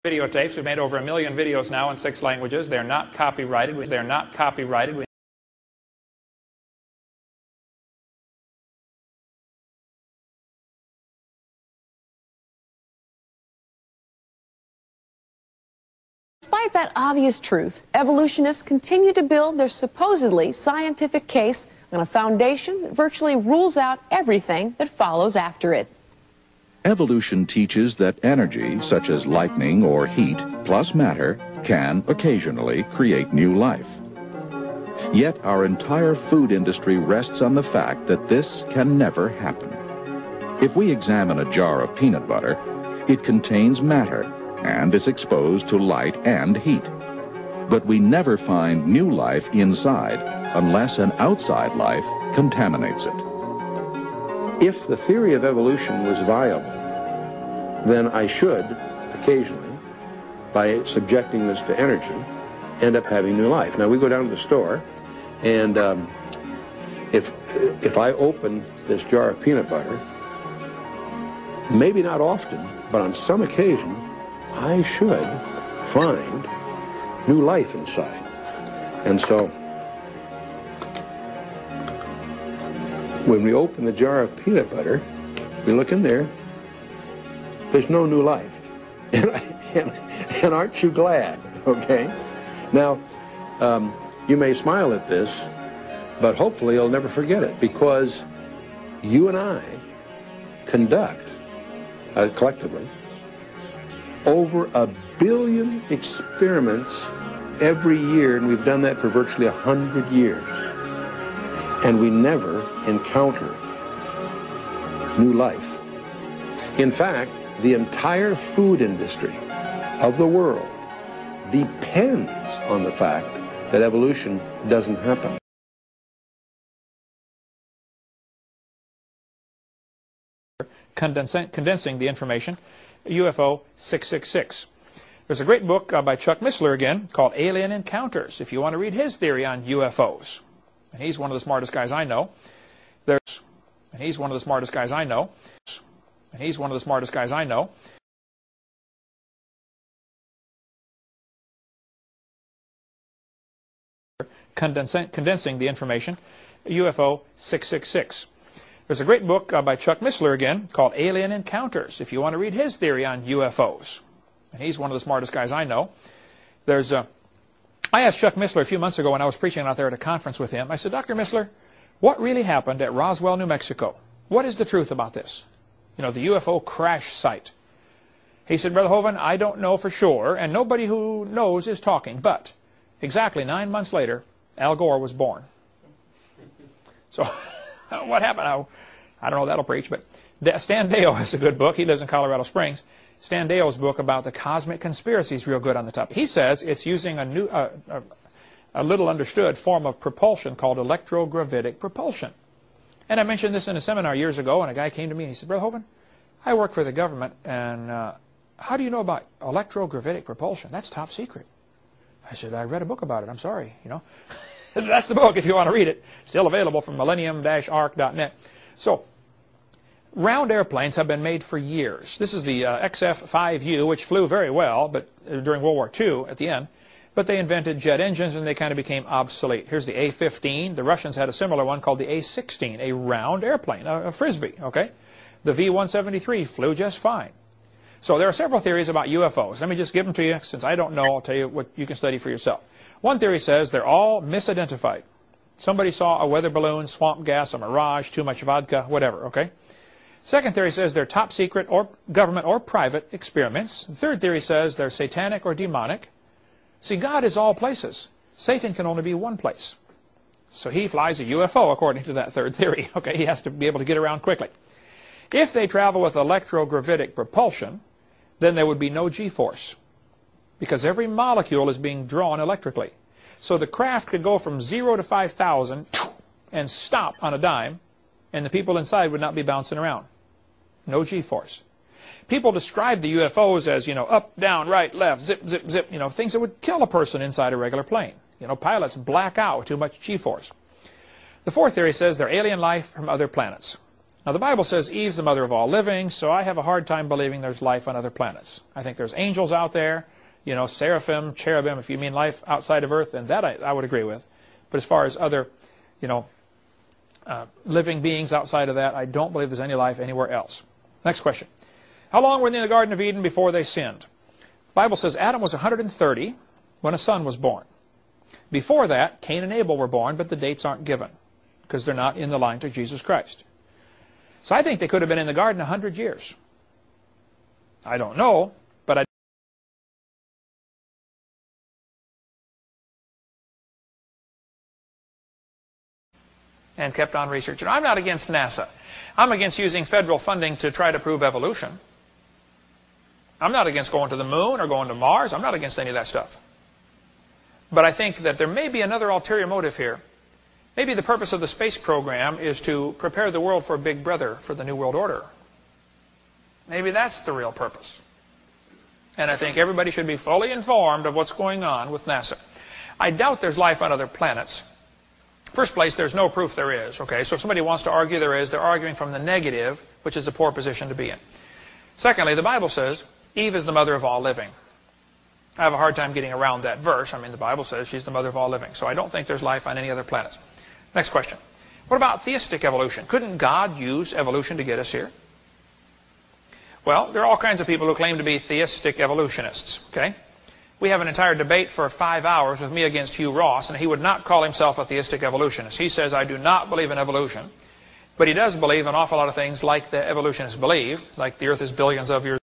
Videotapes. We've made over 1 million videos now in 6 languages. They're not copyrighted. They're not copyrighted. Despite that obvious truth, evolutionists continue to build their supposedly scientific case on a foundation that virtually rules out everything that follows after it. Evolution teaches that energy, such as lightning or heat, plus matter, can occasionally create new life. Yet our entire food industry rests on the fact that this can never happen. If we examine a jar of peanut butter, it contains matter and is exposed to light and heat. But we never find new life inside unless an outside life contaminates it. If the theory of evolution was viable, then I should occasionally, by subjecting this to energy, end up having new life. Now we go down to the store, and if I open this jar of peanut butter, maybe not often, but on some occasion, I should find new life inside. And so, when we open the jar of peanut butter, we look in there, there's no new life. And aren't you glad, okay? Now, you may smile at this, but hopefully you'll never forget it, because you and I conduct, collectively, over 1 billion experiments every year, and we've done that for virtually 100 years. And we never encounter new life. In fact, the entire food industry of the world depends on the fact that evolution doesn't happen. Condensing the information, UFO 666. There's a great book by Chuck Missler again called Alien Encounters, if you want to read his theory on UFOs. And he's one of the smartest guys I know. He's one of the smartest guys I know. Condensing the information, UFO 666. There's a great book by Chuck Missler again called Alien Encounters, if you want to read his theory on UFOs. And he's one of the smartest guys I know. I asked Chuck Missler a few months ago when I was preaching out there at a conference with him, I said, Dr. Missler, what really happened at Roswell, New Mexico? What is the truth about this? You know, the UFO crash site. He said, Brother Hovind, I don't know for sure, and nobody who knows is talking, but exactly 9 months later, Al Gore was born. So, what happened? I don't know, that'll preach, but Stan Deyo has a good book. He lives in Colorado Springs. Stan Deyo's book about the cosmic conspiracy is real good on the topic. He says it's using a little understood form of propulsion called electrogravitic propulsion. And I mentioned this in a seminar years ago, and a guy came to me and he said, Brother Hovind, I work for the government, and how do you know about electrogravitic propulsion? That's top secret. I said, I read a book about it. I'm sorry, you know. That's the book if you want to read it. Still available from millennium-arc.net. So, round airplanes have been made for years. This is the XF-5U, which flew very well, but during World War II at the end. But they invented jet engines, and they kind of became obsolete. Here's the A-15. The Russians had a similar one called the A-16, a round airplane, a Frisbee, okay? The V-173 flew just fine. So there are several theories about UFOs. Let me just give them to you. Since I don't know, I'll tell you what you can study for yourself. One theory says they're all misidentified. Somebody saw a weather balloon, swamp gas, a mirage, too much vodka, whatever, okay? Second theory says they're top secret or government or private experiments. The third theory says they're satanic or demonic. See, God is all places. Satan can only be one place. So he flies a UFO, according to that third theory. Okay, he has to be able to get around quickly. If they travel with electrogravitic propulsion, then there would be no G-force, because every molecule is being drawn electrically. So the craft could go from 0 to 5,000 and stop on a dime, and the people inside would not be bouncing around. No G-force. People describe the UFOs as, you know, up, down, right, left, zip, zip, zip, you know, things that would kill a person inside a regular plane. You know, pilots black out with too much G-force. The fourth theory says they're alien life from other planets. Now, the Bible says Eve's the mother of all living, so I have a hard time believing there's life on other planets. I think there's angels out there, you know, seraphim, cherubim, if you mean life outside of Earth, and that I would agree with. But as far as other, you know, living beings outside of that, I don't believe there's any life anywhere else. Next question. How long were they in the Garden of Eden before they sinned? The Bible says Adam was 130 when a son was born. Before that, Cain and Abel were born, but the dates aren't given because they're not in the line to Jesus Christ. So I think they could have been in the garden 100 years. I don't know, but and kept on researching. I'm not against NASA. I'm against using federal funding to try to prove evolution. I'm not against going to the moon or going to Mars. I'm not against any of that stuff. But I think that there may be another ulterior motive here. Maybe the purpose of the space program is to prepare the world for Big Brother, for the New World Order. Maybe that's the real purpose. And I think everybody should be fully informed of what's going on with NASA. I doubt there's life on other planets. First place, there's no proof there is. Okay, so if somebody wants to argue there is, they're arguing from the negative, which is a poor position to be in. Secondly, the Bible says Eve is the mother of all living. I have a hard time getting around that verse. I mean, the Bible says she's the mother of all living. So I don't think there's life on any other planets. Next question. What about theistic evolution? Couldn't God use evolution to get us here? Well, there are all kinds of people who claim to be theistic evolutionists. Okay? We have an entire debate for 5 hours with me against Hugh Ross, and he would not call himself a theistic evolutionist. He says, I do not believe in evolution, but he does believe an awful lot of things like the evolutionists believe, like the Earth is billions of years